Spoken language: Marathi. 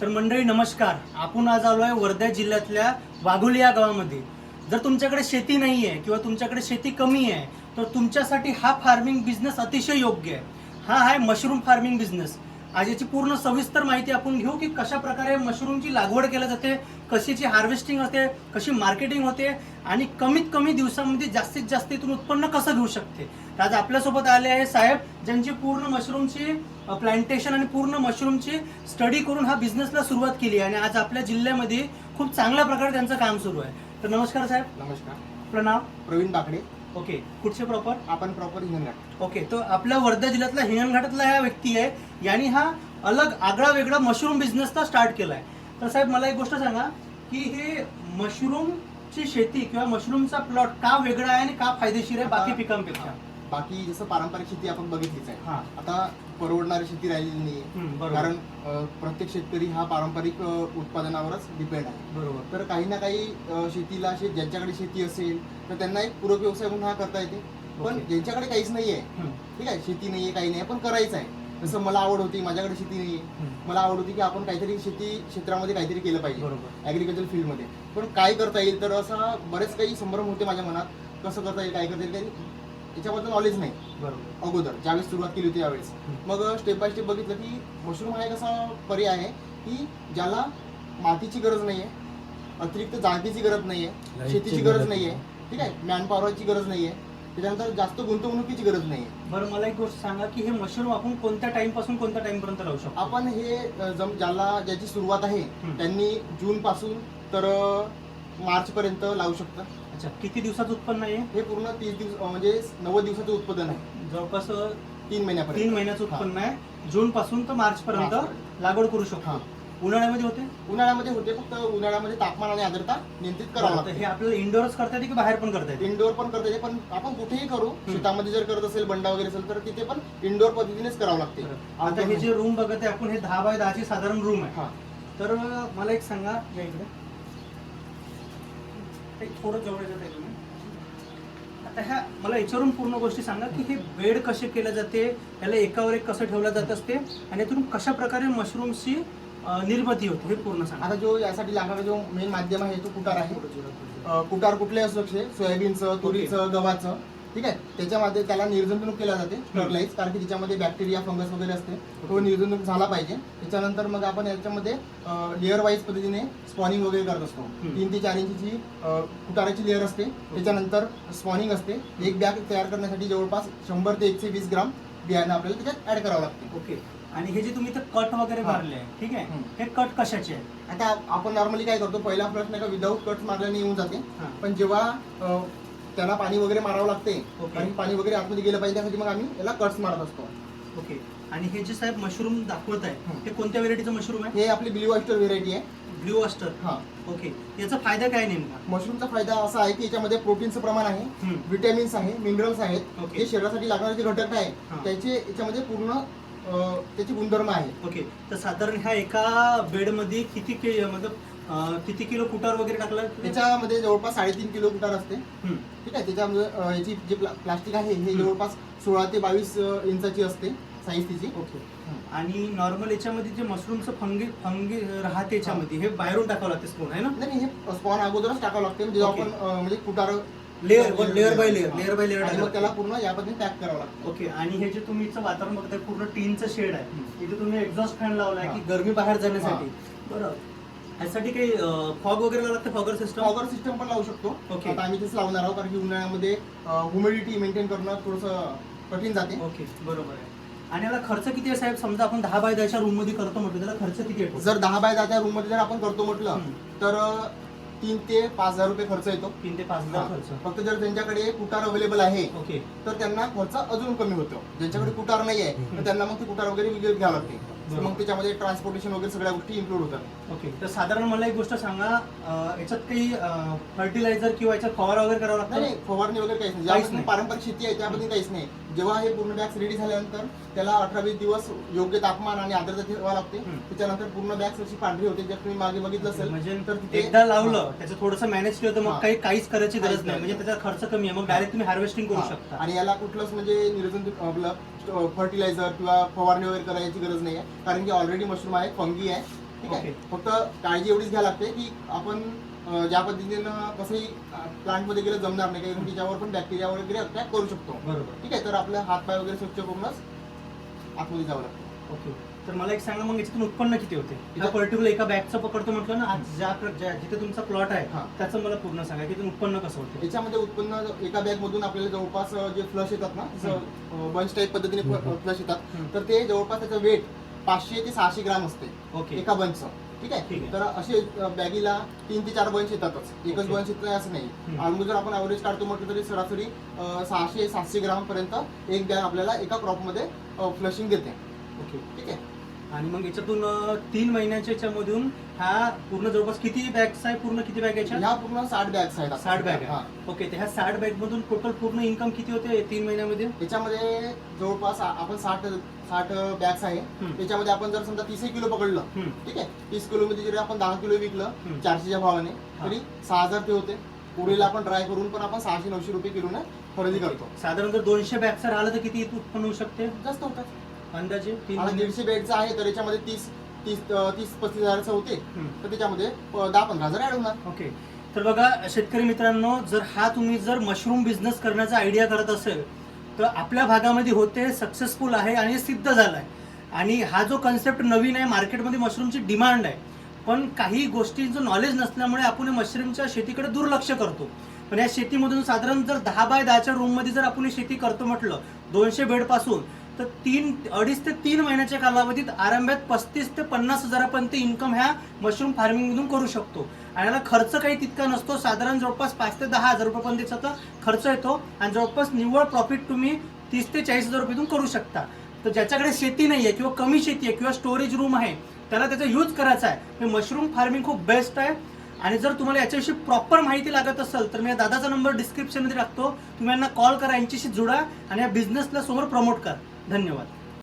तर मंडळी नमस्कार. आपण आज आलो आहे वर्धा जिल्ह्यातल्या वाघोली या गावामध्ये. जर तुमच्याकडे शेती नाही आहे किंवा तुमच्याकडे शेती कमी आहे तर तुमच्यासाठी हा फार्मिंग बिझनेस अतिशय योग्य आहे. हा आहे मशरूम फार्मिंग बिझनेस. आज याची पूर्ण सविस्तर माहिती आपण घेऊ की कशा प्रकारे मशरूमची लागवड केली जाते, कशीची हार्वेस्टिंग होते, कशी मार्केटिंग होते आणि कमीत कमी दिवसामध्ये जास्तीत जास्त इथून उत्पन्न कसं घेऊ शकते. तर आज आपल्यासोबत आले आहे साहेब, ज्यांची पूर्ण मशरूमची प्लांटेशन आणि पूर्ण मशरूमची स्टडी करून हा बिझनेसला सुरुवात केली आहे आणि आज आपल्या जिल्ह्यामध्ये खूप चांगल्या प्रकारे त्यांचं काम सुरू आहे. तर नमस्कार साहेब. नमस्कार. आपलं नाव? प्रवीण बाकडे. ओके. कुठचे प्रॉपर? आपण प्रॉपर हिंगणघाट. ओके. तो आपल्या वर्धा जिल्ह्यातला हिंगणघाटातला हा व्यक्ती आहे. यांनी हा अलग आगळा वेगळा मशरूम बिझनेसचा स्टार्ट केलाय. तर साहेब मला एक गोष्ट सांगा की हे मशरूमची शेती किंवा मशरूमचा प्लॉट का वेगळा आहे आणि का फायदेशीर आहे बाकी पिकांपेक्षा? बाकी जसं पारंपरिक शेती आपण बघितलीच आहे. हा. आता परवडणारी शेती राहिलेली नाही, कारण प्रत्येक शेतकरी हा पारंपरिक उत्पादनावरच डिपेंड आहे. बरोबर. तर काही ना काही शेतीला ज्यांच्याकडे शेती असेल तर त्यांना एक पूरक व्यवसाय म्हणून हा करता येते. पण ज्यांच्याकडे काहीच नाहीये, ठीक आहे, शेती नाहीये, काही नाही, पण करायचं आहे. जसं मला आवड होती, माझ्याकडे शेती नाहीये, मला आवड होती की आपण काहीतरी शेती क्षेत्रामध्ये काहीतरी केलं पाहिजे, ऍग्रिकल्चर फील्डमध्ये. पण काय करता येईल, तर असा बरेच काही संभ्रम होते माझ्या मनात. कसं करता येईल, काय करता येईल, काही याच्याबद्दल नॉलेज नाही. बरोबर. अगोदर ज्यावेळेस सुरुवात केली होती त्यावेळेस मग स्टेप बाय स्टेप बघितलं की मशरूम हा एक असा पर्याय आहे की ज्याला मातीची गरज नाहीये, अतिरिक्त जागेची गरज नाहीये, शेतीची गरज नाहीये, ठीक आहे, मॅनपॉवरची गरज नाहीये, त्याच्यानंतर जास्त गुंतवणुकीची गरज नाहीये. बरं, मला एक गोष्ट सांगा की हे मशरूम आपण कोणत्या टाइम पासून कोणत्या टाइम पर्यंत लावू शकतो? आपण हे ज्याची सुरुवात आहे त्यांनी जून पासून तर मार्च पर्यंत लावू शकता. अच्छा, किती दिवसाचं उत्पन्न आहे हे? पूर्ण 30 दिवस म्हणजे 90 दिवसाचं उत्पादन आहे. जवळपास 3 महिन्यापर्यंत. 3 महिन्याचं उत्पन्न आहे. जून पासून तर मार्च पर्यंत लागवड करू शकतो. उन्हाळ्यामध्ये होते? उन्हाळ्यामध्ये होते, फक्त उन्हाळ्यामध्ये तापमान आणि आर्द्रता नियंत्रित करावं लागतं. हे आपल्याला इंडोरच करता येते की बाहेर पण करता येते? इंडोर पण करता येते, पण आपण कुठेही करू. शेतामध्ये जर करत असेल, बंडा वगैरे असेल, तर तिथे पण इंडोर पद्धतीनेच करावं लागते. आता हे जे रूम बघत आहे आपण, हे 10 बाय 10 ची साधारण रूम आहे. तर मला एक सांगा, या इकडे थोडं जवळ येत आहे तुम्ही. आता ह्या मला याच्यावरून पूर्ण गोष्टी सांगा की हे बेड कसे केले जाते, याला एकावर एक कसं ठेवलं जात असते आणि यातून कशा प्रकारे मशरूमची निर्मिती होते हे पूर्ण सांगा. आता जो यासाठी लागणारा जो मेन माध्यम आहे तो कुटार आहे. कुटार कुठले असू शकते, सोयाबीनचं, तुरीचं, गव्हाचं, ठीक आहे. त्याच्यामध्ये त्याला निर्जंतुक केला जाते, स्टरलाइज, कारण की त्याच्यामध्ये बॅक्टेरिया, फंगस वगैरे असते, तो निर्जंतुक झाला पाहिजे. त्याच्यानंतर मग आपण याच्यामध्ये लेअर वाईज पद्धतीने स्पॉनिंग वगैरे करत असतो. 3 ते 4 इंचीची कुटाराची लेअर असते. त्याच्यानंतर स्पॉनिंग असते. एक बॅग तयार करण्यासाठी जवळपास 100 ते 120 ग्राम बियाणं आपल्याला त्याच्यात ऍड करावं लागते. ओके. आणि हे जे तुम्ही तर कट वगैरे मारले आहे, ठीक आहे, हे कट कशाचे आहे? आता आपण नॉर्मली काय करतो, पहिला प्रश्न का विदाऊट कट मारल्याने येऊन जाते, पण जेव्हा त्याला पाणी वगैरे मारावं लागते, आणि पाणी वगैरे आतमध्ये गेलं पाहिजे, त्यासाठी मग आम्ही याला कट्स मारत असतो. ओके. आणि हे जे साहेब मशरूम दाखवत आहे हे कोणत्या व्हेरायटीचं मशरूम आहे? हे आपली ब्ल्यू ऑयस्टर व्हेरायटी आहे. Blue oyster. हा. ओके. याचा फायदा काय नेमका? मशरूमचा फायदा असा आहे की याच्यामध्ये प्रोटीनचं प्रमाण आहे, विटॅमिन्स आहे, मिनरल्स आहेत, जे शरीरासाठी लागणारे जे घटक आहे त्याचे याच्यामध्ये पूर्ण त्याचे गुणधर्म आहेत. ओके. तर साधारण ह्या एका बेडमध्ये किती किलो कुटार वगैरे टाकला? त्याच्यामध्ये जवळपास 3.5 किलो कुटार असते, ठीक आहे. त्याच्यामध्ये याची जे प्लास्टिक आहे हे जवळपास 16 ते 22 इंचाची असते साईज तिची. ओके. आणि नॉर्मल याच्यामध्ये जे मशरूमचं फंगी राहते याच्यामध्ये, हे बाहेरून टाकावं लागते स्पून आहे ना? नाही, हे स्पॉन अगोदरच टाकावं लागते, म्हणजे आपण म्हणजे कुटार लेअर बाय लेअर आणि मग त्याला पूर्ण या पद्धतीने पॅक करावं लागतं. ओके. आणि हे जे तुम्ही वातावरण बघताय पूर्ण टीनचं शेड आहे, इथे तुम्ही एक्झॉस्ट फॅन लावलाय की गरमी बाहेर जाण्यासाठी. बरं, यासाठी काही फॉग वगैरे लागतं? फॉगर सिस्टम पण लावू शकतो. ओके. आता आम्ही तेच लावणार आहोत, कारण की उन्हाळ्यामध्ये ह्युमिडिटी मेंटेन करणं थोडंसं कठीण जाते. ओके, बरोबर आहे. आणि याला खर्च किती आहे साहेब? समजा आपण 10 बाय 10 रूम मध्ये करतो म्हटलं, त्याला खर्च किती आहे? जर 10 बाय 10 रूम मध्ये जर आपण करतो म्हटलं तर 3 ते 5,000 रुपये खर्च येतो. 3 ते 5,000 खर्च. फक्त जर त्यांच्याकडे कुटार अवेलेबल आहे ओके तर त्यांना खर्च अजून कमी होतो. ज्यांच्याकडे कुटार नाही आहे तर त्यांना मग ते कुटार वगैरे विकत घ्यावं लागते. मग त्याच्यामध्ये ट्रान्सपोर्टेशन वगैरे सगळ्या गोष्टी इन्क्लूड होतात. ओके. तर साधारण मला एक गोष्ट सांगा, याच्यात काही फर्टिलायझर किंवा याच्यात फवारा वगैरे करावं लागतं? नाही, फवारणी वगैरे काहीच नाही. ज्यापासून पारंपरिक शेती आहे त्यामध्ये काहीच नाही. जेव्हा हे पूर्ण बॅग्स रेडी झाल्यानंतर त्याला 18-20 दिवस योग्य तापमान आणि आर्द्रता ठेवावं लागते. त्याच्यानंतर पूर्ण बॅग्स अशी पांढरी होते. जर तुम्ही मागे बघितलं असेल म्हणजे एकदा लावलं त्याचं थोडंसं मॅनेज केलं तर मग काहीच करायची गरज नाही, म्हणजे त्याचा खर्च कमी आहे. मग डायरेक्ट तुम्ही हार्वेस्टिंग करू शकता. आणि याला कुठलंच म्हणजे निर्जंतुक आपलं फर्टिलायझर किंवा फवारणी वगैरे करायची गरज नाही आहे, कारण की ऑलरेडी मशरूम आहे, फंगी आहे, ठीक आहे. ओके. फक्त काळजी एवढीच घ्यायला लागते की आपण ज्या पद्धतीनं कसंही प्लांटमध्ये गेलं जमणार नाही, कारण त्याच्यावर पण बॅक्टेरिया वगैरे अटॅक करू शकतो. बरोबर. ठीक आहे. तर आपले हातपाय वगैरे स्वच्छ करूनच आतमध्ये जावं लागतं. ओके. तर मला एक सांगा, मग याच्यातून उत्पन्न किती होते? इथं- पर्टिक्युलर एका बॅगचं पकडतो म्हटलं ना, आज जिथे तुमचा प्लॉट आहे हां. त्याचं मला पूर्ण सांगा की तिथून उत्पन्न कसं होतं? याच्यामध्ये उत्पन्न एका बॅग मधून आपल्याला जवळपास जे फ्लश येतात ना, जसं बंच टाईप पद्धतीने फ्लश येतात, तर ते जवळपास त्याचं वेट 500 ते 600 ग्राम असते ओके. एका बंचचं. ठीक ठीक आहे. आहे. तर असे बॅगीला 3 ते 4 बंच येतातच. एकच ओके. बंच येत नाही असं नाही. ऑलमोस्ट जर आपण ॲव्हरेज काढतो म्हटलं तरी सरासरी 600-700 ग्राम पर्यंत एक बॅग आपल्याला एका क्रॉपमध्ये फ्लशिंग देते. ओके. ठीक आहे. आणि मग याच्यातून 3 महिन्याच्या याच्यामधून हा पूर्ण जवळपास किती बॅग्स आहे? पूर्ण किती बॅग याच्या? ह्या पूर्ण 60 बॅग्स आहेत. 60 बॅग हा. आहे. ओके. तर ह्या 60 बॅग मधून टोटल पूर्ण इन्कम किती होते 3 महिन्यामध्ये? त्याच्यामध्ये जवळपास आपण 60 बॅग्स आहे. त्याच्यामध्ये आपण जर समजा 30 किलो पकडलं, ठीक आहे, 30 किलो मध्ये जरी आपण 10 किलो विकलं 400च्या भावाने, तरी 6000 ते होते. पुढील आपण ट्राय करून पण आपण 600-900 रुपये किलोने खरेदी करतो. साधारण जर 200 बॅगचं राहिलं तर किती उत्पन्न होऊ शकते जास्त होतात. अंदाजे? 3 आता 150 बेडचं आहे तर याच्यामध्ये 30-35 हजारचं होते, तर त्याच्यामध्ये 10-15 हजार ऍड होणार. ओके. तर बघा शेतकरी मित्रांनो, तुम्ही जर मशरूम बिझनेस करण्याचा आयडिया करत असेल तर आपल्या भागामध्ये होते, सक्सेसफुल आहे आणि सिद्ध झाला आहे. आणि हा जो कन्सेप्ट नवीन आहे, मार्केटमध्ये मशरूमची डिमांड आहे, पण काही गोष्टींचं नॉलेज नसल्यामुळे आपण मशरूमच्या शेतीकडे दुर्लक्ष करतो. पण या शेतीमधून साधारण जर 10 बाय 10च्या रूममध्ये जर आपण शेती करतो म्हटलं 200 बेडपासून, तर 2.5 ते 3 महिन्याच्या कालावधीत आरंभात 35 ते 50 हजारापर्यंत इन्कम ह्या मशरूम फार्मिंगमधून करू शकतो. आणि याला खर्च काही तितका नसतो. साधारण जवळपास 5 ते 10 हजार रुपयापर्यंत त्याचा खर्च येतो आणि जवळपास निव्वळ प्रॉफिट तुम्ही 30 ते 40 हजार रुपयातून करू शकता. तर ज्याच्याकडे शेती नाही आहे किंवा कमी शेती आहे किंवा स्टोरेज रूम आहे, त्याला त्याचा यूज करायचा आहे. मशरूम फार्मिंग खूप बेस्ट आहे. आणि जर तुम्हाला याच्याविषयी प्रॉपर माहिती लागत असेल तर मी दादाचा नंबर डिस्क्रिप्शनमध्ये टाकतो. तुम्ही यांना कॉल करा, यांच्याशी जुडा आणि या बिझनेसला समोर प्रमोट करा. धन्यवाद.